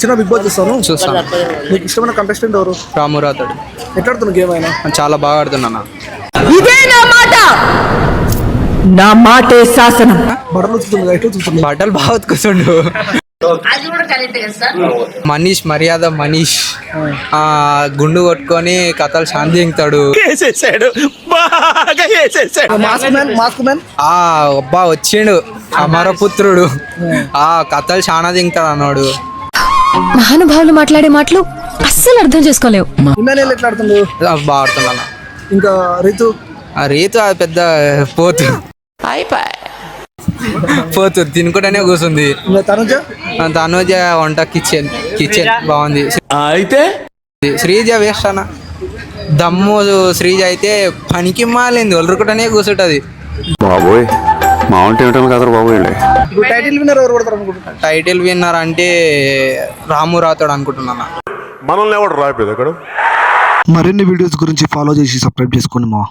చిన్న big boss చూస్తాను. మీకు ఇష్టమైన కంటెస్టెంట్ ఎవరు? రాము రాథోడ్. ఎట్లా ఆడుతున్న గేమ్ అయినా? చాలా బాగా ఆడుతున్నా. ఇదే నా మాట, నా మాటే శాసనం. బట్టలు ఉతుకుతుంది, ఎట్లా ఉతుకుతుంది? బట్టలు బాగా ఉతుకుతుండు. మనీష్ మర్యాద మనీష్ గుండు కొట్టుకొని కథలు శాంతి దింగుతాడు. మాస్క్ మ్యాన్ అబ్బా వచ్చిండు అమరపుత్రుడు. కథలు చాలా దింగుతాడు అన్నాడు. మహానుభావులు మాట్లాడే మాటలు అస్సలు అర్థం చేసుకోలేవు. ఇమానుయల్ ఎట్లా ఆడుతుండు? బాగా ఆడుతున్నాను. ఇంకా రీతు రీతు అది పెద్ద పోతు పోతు తినుకుంటూనే కూర్చుంది. ఇంకా తనుజ వంట కిచెన్ బాగుంది. అయితే శ్రీజ వేస్ట్ అన్న. దమ్ము శ్రీజ అయితే పనికి మాలింది, ఒలురుకుంటూనే కూర్చుంటది. బాబోయ్ మామూలు కదా బాబోయ్. టైటిల్ విన్నర్ ఎవరు కొడతారు అనుకుంటున్నారు? టైటిల్ విన్నర్ అంటే రాము రాథోడ్ అనుకుంటున్నా. మనల్ని ఎవడు రాయిపోయింది అక్కడ. మరిన్ని వీడియోస్ గురించి ఫాలో చేసి సబ్స్క్రైబ్ చేసుకోండి మా.